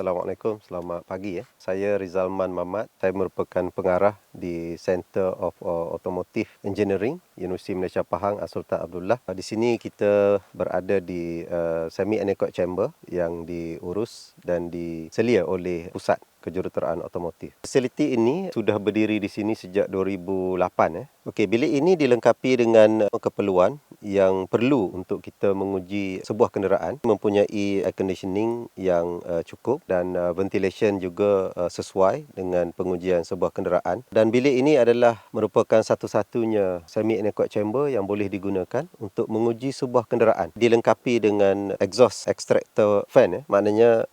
Assalamualaikum, selamat pagi ya. Saya Rizalman Mamat. Saya merupakan pengarah di Center of Automotive Engineering, Universiti Malaysia Pahang, Sultan Abdullah. Di sini kita berada di Semi Anechoic Chamber yang diurus dan diselia oleh Pusat Kejuruteraan Otomotif. Fasiliti ini sudah berdiri di sini sejak 2008. Okey, bilik ini dilengkapi dengan keperluan yang perlu untuk kita menguji sebuah kenderaan, mempunyai air conditioning yang cukup dan ventilation juga sesuai dengan pengujian sebuah kenderaan. Dan bilik ini adalah merupakan satu-satunya semi anechoic chamber yang boleh digunakan untuk menguji sebuah kenderaan. Dilengkapi dengan exhaust extractor fan, maknanya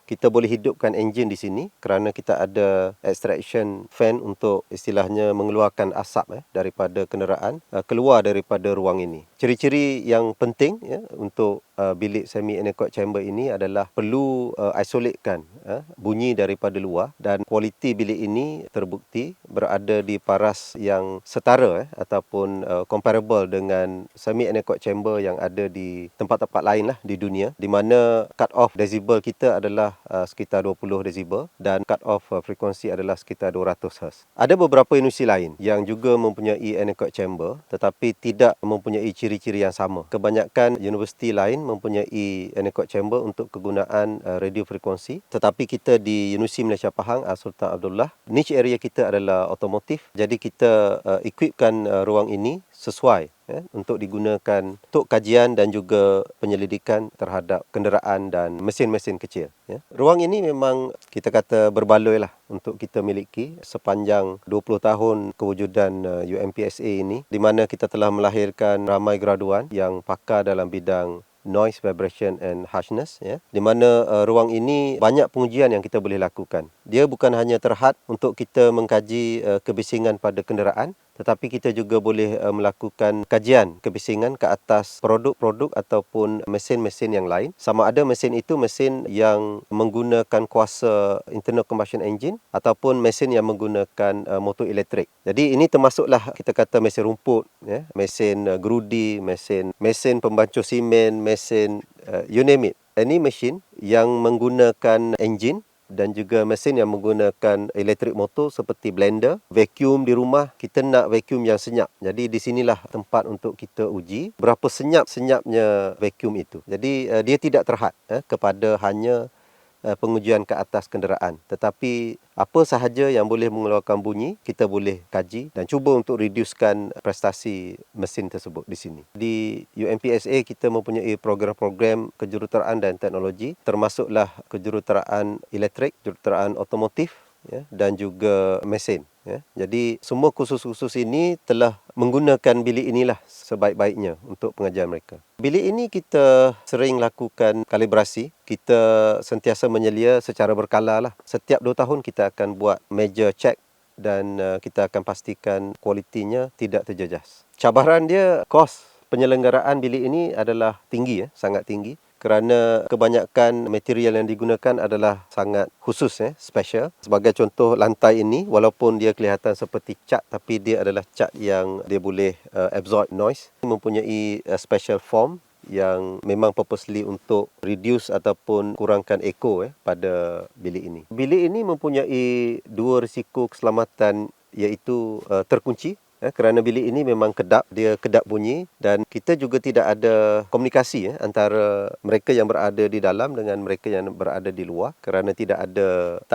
kita boleh hidupkan enjin di sini kerana kita ada extraction fan untuk istilahnya mengeluarkan asap daripada kenderaan keluar daripada ruang ini. Ciri-ciri yang penting untuk bilik semi anechoic chamber ini adalah perlu isolatekan bunyi daripada luar, dan kualiti bilik ini terbukti berada di paras yang setara ataupun comparable dengan semi anechoic chamber yang ada di tempat-tempat lain lah di dunia, di mana cut off decibel kita adalah sekitar 20 decibel dan cut off frekuensi adalah sekitar 200 Hz. Ada beberapa universiti lain yang juga mempunyai anechoic chamber tetapi tidak mempunyai ciri-ciri yang sama. Kebanyakan universiti lain mempunyai anechoic chamber untuk kegunaan radio frekuensi, tetapi kita di Universiti Malaysia Pahang, Sultan Abdullah, niche area kita adalah otomotif. Jadi kita equipkan ruang ini sesuai untuk digunakan untuk kajian dan juga penyelidikan terhadap kenderaan dan mesin-mesin kecil. Ruang ini memang kita kata berbaloi lah untuk kita miliki sepanjang 20 tahun kewujudan UMPSA ini, di mana kita telah melahirkan ramai graduan yang pakar dalam bidang noise, vibration and harshness, di mana ruang ini banyak pengujian yang kita boleh lakukan. Dia bukan hanya terhad untuk kita mengkaji kebisingan pada kenderaan, tetapi kita juga boleh melakukan kajian kebisingan ke atas produk-produk ataupun mesin-mesin yang lain. Sama ada mesin itu mesin yang menggunakan kuasa internal combustion engine ataupun mesin yang menggunakan motor elektrik. Jadi ini termasuklah kita kata mesin rumput, mesin gerudi, mesin pembancuh simen, mesin you name it. Any machine yang menggunakan engine dan juga mesin yang menggunakan elektrik motor seperti blender, vacuum di rumah, kita nak vacuum yang senyap. Jadi di sinilah tempat untuk kita uji berapa senyapnya vacuum itu. Jadi dia tidak terhad kepada hanya pengujian ke atas kenderaan, tetapi apa sahaja yang boleh mengeluarkan bunyi kita boleh kaji dan cuba untuk reducekan prestasi mesin tersebut di sini. Di UMPSA kita mempunyai program-program kejuruteraan dan teknologi, termasuklah kejuruteraan elektrik, kejuruteraan otomotif dan juga mesin. Jadi semua kursus-kursus ini telah menggunakan bilik inilah sebaik-baiknya untuk pengajian mereka. Bilik ini kita sering lakukan kalibrasi. Kita sentiasa menyelia secara berkala lah. Setiap 2 tahun kita akan buat major check dan kita akan pastikan kualitinya tidak terjejas. Cabaran dia, kos penyelenggaraan bilik ini adalah tinggi, sangat tinggi. Kerana kebanyakan material yang digunakan adalah sangat khusus, special. Sebagai contoh, lantai ini walaupun dia kelihatan seperti cat, tapi dia adalah cat yang dia boleh absorb noise. Mempunyai special form yang memang purposely untuk reduce ataupun kurangkan echo pada bilik ini. Bilik ini mempunyai 2 risiko keselamatan, iaitu terkunci. Kerana bilik ini memang kedap, dia kedap bunyi, dan kita juga tidak ada komunikasi antara mereka yang berada di dalam dengan mereka yang berada di luar, kerana tak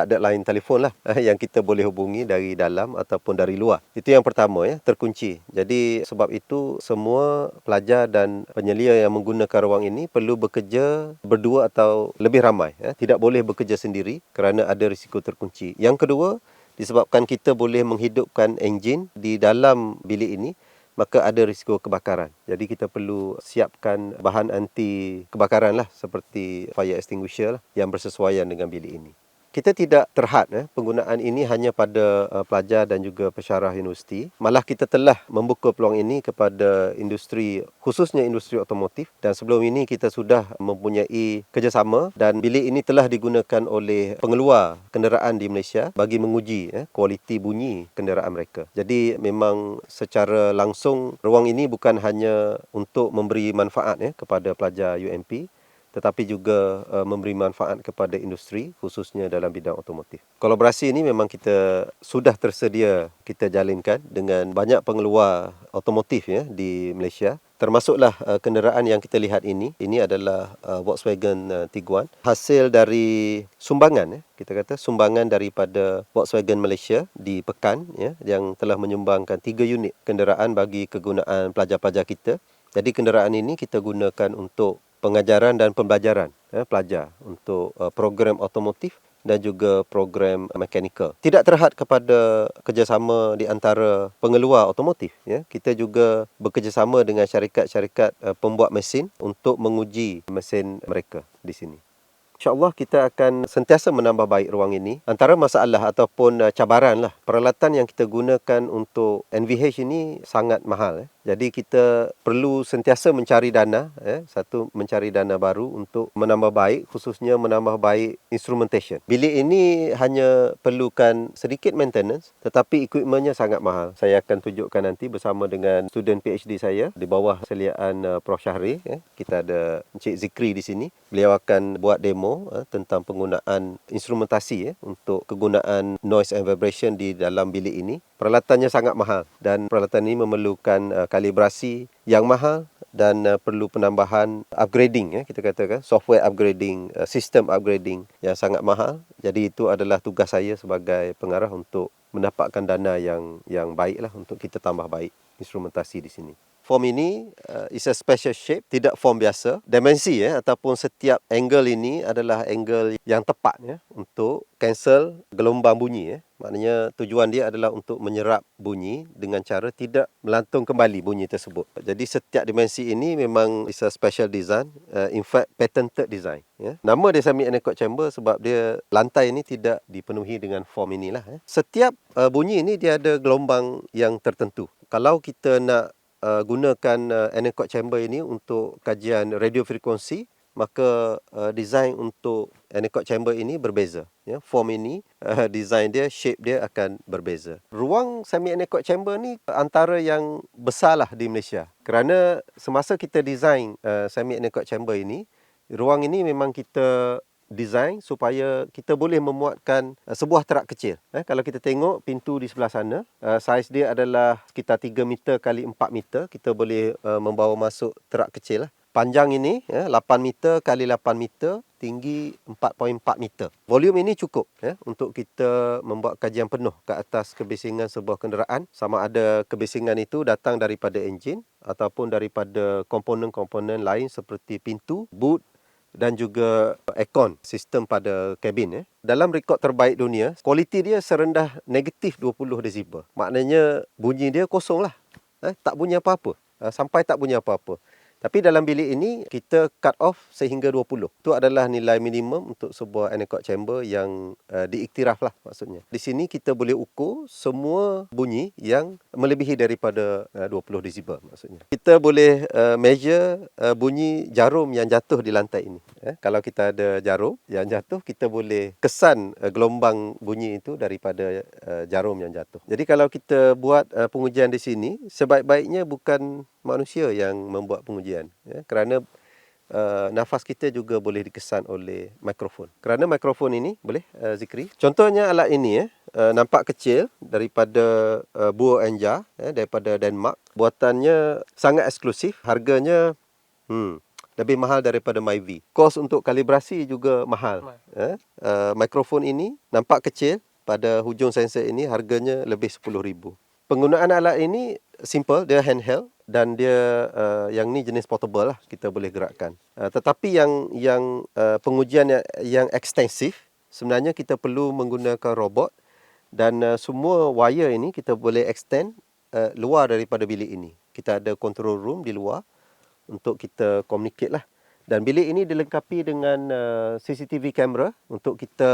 ada line telefon lah yang kita boleh hubungi dari dalam ataupun dari luar. Itu yang pertama, terkunci. Jadi sebab itu semua pelajar dan penyelia yang menggunakan ruang ini perlu bekerja berdua atau lebih ramai. Tidak boleh bekerja sendiri kerana ada risiko terkunci. Yang kedua, disebabkan kita boleh menghidupkan enjin di dalam bilik ini, maka ada risiko kebakaran. Jadi kita perlu siapkan bahan anti kebakaran lah, seperti fire extinguisher yang bersesuaian dengan bilik ini. Kita tidak terhad penggunaan ini hanya pada pelajar dan juga pensyarah universiti. Malah kita telah membuka peluang ini kepada industri, khususnya industri otomotif, dan sebelum ini kita sudah mempunyai kerjasama dan bilik ini telah digunakan oleh pengeluar kenderaan di Malaysia bagi menguji kualiti bunyi kenderaan mereka. Jadi memang secara langsung ruang ini bukan hanya untuk memberi manfaat kepada pelajar UMP, tetapi juga memberi manfaat kepada industri khususnya dalam bidang otomotif. Kolaborasi ini memang kita sudah tersedia kita jalinkan dengan banyak pengeluar otomotif ya di Malaysia. Termasuklah kenderaan yang kita lihat ini. Ini adalah Volkswagen Tiguan. Hasil dari sumbangan, kita kata sumbangan daripada Volkswagen Malaysia di Pekan ya, yang telah menyumbangkan 3 unit kenderaan bagi kegunaan pelajar-pelajar kita. Jadi kenderaan ini kita gunakan untuk pengajaran dan pembelajaran pelajar untuk program otomotif dan juga program mekanikal. Tidak terhad kepada kerjasama di antara pengeluar otomotif. Ya. Kita juga bekerjasama dengan syarikat-syarikat pembuat mesin untuk menguji mesin mereka di sini. InsyaAllah kita akan sentiasa menambah baik ruang ini. Antara masalah ataupun cabaran lah, peralatan yang kita gunakan untuk NVH ini sangat mahal. Jadi kita perlu sentiasa mencari dana, satu mencari dana baru untuk menambah baik, khususnya menambah baik instrumentation. Bilik ini hanya perlukan sedikit maintenance, tetapi equipmentnya sangat mahal. Saya akan tunjukkan nanti bersama dengan student PhD saya di bawah seliaan Prof Syahrir. Kita ada Encik Zikri di sini. Beliau akan buat demo tentang penggunaan instrumentasi untuk kegunaan noise and vibration di dalam bilik ini. Peralatannya sangat mahal dan peralatan ini memerlukan kalibrasi yang mahal dan perlu penambahan upgrading, kita katakan software upgrading, sistem upgrading yang sangat mahal. Jadi itu adalah tugas saya sebagai pengarah untuk mendapatkan dana yang baiklah untuk kita tambah baik instrumentasi di sini. Form ini is a special shape, tidak form biasa. Dimensi ataupun setiap angle ini adalah angle yang tepat untuk cancel gelombang bunyi. Maknanya tujuan dia adalah untuk menyerap bunyi dengan cara tidak melantung kembali bunyi tersebut. Jadi setiap dimensi ini memang is a special design, in fact patented design. Nama dia semi-anechoic chamber sebab dia lantai ini tidak dipenuhi dengan form inilah. Setiap bunyi ini dia ada gelombang yang tertentu. Kalau kita nak gunakan anechoic chamber ini untuk kajian radio frekuensi, maka design untuk anechoic chamber ini berbeza. Form ini, design dia, shape dia akan berbeza. Ruang semi anechoic chamber ni antara yang besarlah di Malaysia. Kerana semasa kita design semi anechoic chamber ini, ruang ini memang kita design supaya kita boleh memuatkan sebuah terak kecil. Kalau kita tengok pintu di sebelah sana, saiz dia adalah sekitar 3 meter kali 4 meter. Kita boleh membawa masuk terak kecil. Panjang ini 8 meter kali 8 meter, tinggi 4.4 meter. Volume ini cukup untuk kita membuat kajian penuh ke atas kebisingan sebuah kenderaan. Sama ada kebisingan itu datang daripada enjin ataupun daripada komponen-komponen lain seperti pintu, boot, dan juga aircon, sistem pada kabin. Dalam rekod terbaik dunia, kualiti dia serendah negatif 20 desibel. Maknanya bunyi dia kosong lah. Tak bunyi apa-apa. Sampai tak bunyi apa-apa. Tapi dalam bilik ini, kita cut off sehingga 20. Itu adalah nilai minimum untuk sebuah anechoic chamber yang diiktiraf lah maksudnya. Di sini kita boleh ukur semua bunyi yang melebihi daripada 20 desibel maksudnya. Kita boleh measure bunyi jarum yang jatuh di lantai ini. Kalau kita ada jarum yang jatuh, kita boleh kesan gelombang bunyi itu daripada jarum yang jatuh. Jadi kalau kita buat pengujian di sini, sebaik-baiknya bukan manusia yang membuat pengujian. Kerana nafas kita juga boleh dikesan oleh mikrofon. Kerana mikrofon ini, boleh Zikri? Contohnya alat ini nampak kecil daripada Buo Enja, daripada Denmark. Buatannya sangat eksklusif. Harganya lebih mahal daripada Myvi. Kos untuk kalibrasi juga mahal. Mikrofon ini nampak kecil. Pada hujung sensor ini harganya lebih 10,000. Penggunaan alat ini simple, dia handheld dan dia yang ni jenis portable lah, kita boleh gerakkan. Tetapi yang pengujian yang ekstensif, sebenarnya kita perlu menggunakan robot dan semua wire ini kita boleh extend luar daripada bilik ini. Kita ada control room di luar untuk kita communicate lah. Dan bilik ini dilengkapi dengan CCTV kamera untuk kita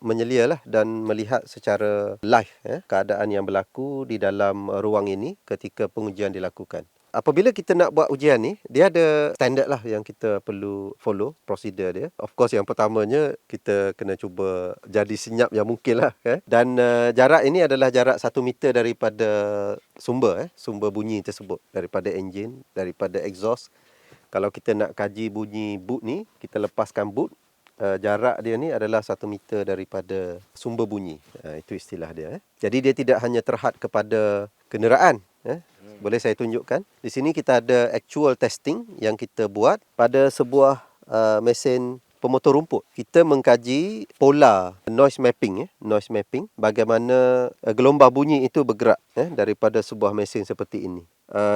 menyelia lah dan melihat secara live keadaan yang berlaku di dalam ruang ini ketika pengujian dilakukan. Apabila kita nak buat ujian ni, dia ada standard lah yang kita perlu follow, prosedur dia. Of course yang pertamanya kita kena cuba jadi senyap yang mungkin lah. Dan jarak ini adalah jarak 1 meter daripada sumber bunyi tersebut. Daripada enjin, daripada exhaust. Kalau kita nak kaji bunyi boot ni, kita lepaskan boot. Jarak dia ni adalah 1 meter daripada sumber bunyi. Itu istilah dia. Jadi dia tidak hanya terhad kepada kenderaan. Boleh saya tunjukkan? Di sini kita ada actual testing yang kita buat pada sebuah mesin pemotor rumput. Kita mengkaji pola noise mapping, noise mapping, bagaimana gelombang bunyi itu bergerak daripada sebuah mesin seperti ini.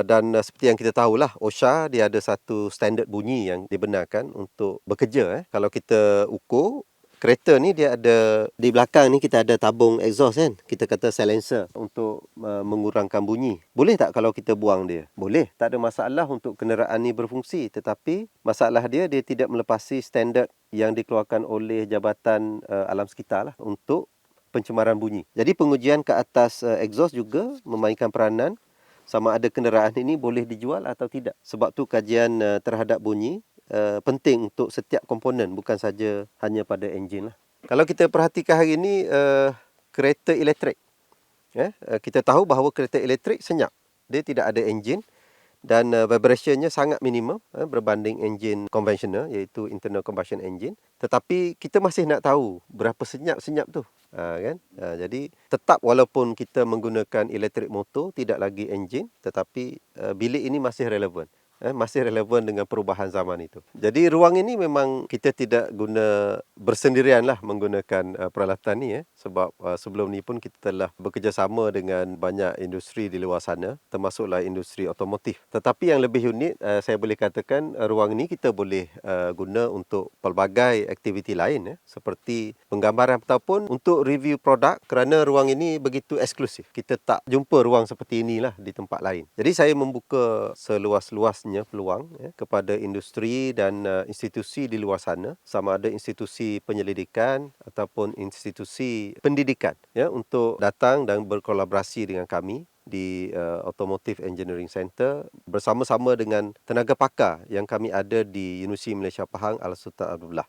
Dan seperti yang kita tahulah, OSHA dia ada satu standard bunyi yang dibenarkan untuk bekerja. Kalau kita ukur, kereta ni dia ada, di belakang ni kita ada tabung exhaust kan, kita kata silencer untuk mengurangkan bunyi. Boleh tak kalau kita buang dia? Boleh, tak ada masalah untuk kenderaan ni berfungsi, tetapi masalah dia tidak melepasi standard yang dikeluarkan oleh Jabatan Alam Sekitar lah untuk pencemaran bunyi. Jadi pengujian ke atas exhaust juga memainkan peranan sama ada kenderaan ini boleh dijual atau tidak. Sebab tu kajian terhadap bunyi penting untuk setiap komponen, bukan saja hanya pada enjin lah. Kalau kita perhatikan hari ini kereta elektrik, kita tahu bahawa kereta elektrik senyap. Dia tidak ada enjin dan vibrationnya sangat minimum berbanding enjin konvensional, iaitu internal combustion engine. Tetapi kita masih nak tahu berapa senyap tu. Kan? Jadi tetap walaupun kita menggunakan elektrik motor, tidak lagi enjin, tetapi bilik ini masih relevan. Masih relevan dengan perubahan zaman itu. Jadi ruang ini memang kita tidak guna bersendirian lah menggunakan peralatan ni. Sebab sebelum ni pun kita telah bekerjasama dengan banyak industri di luar sana, termasuklah industri otomotif. Tetapi yang lebih unik, saya boleh katakan ruang ini kita boleh guna untuk pelbagai aktiviti lain, seperti penggambaran ataupun untuk review produk, kerana ruang ini begitu eksklusif. Kita tak jumpa ruang seperti inilah di tempat lain. Jadi saya membuka seluas-luasnya peluang kepada industri dan institusi di luar sana, sama ada institusi penyelidikan ataupun institusi pendidikan, untuk datang dan berkolaborasi dengan kami di Automotive Engineering Center bersama-sama dengan tenaga pakar yang kami ada di Universiti Malaysia Pahang Al-Sultan Abdullah.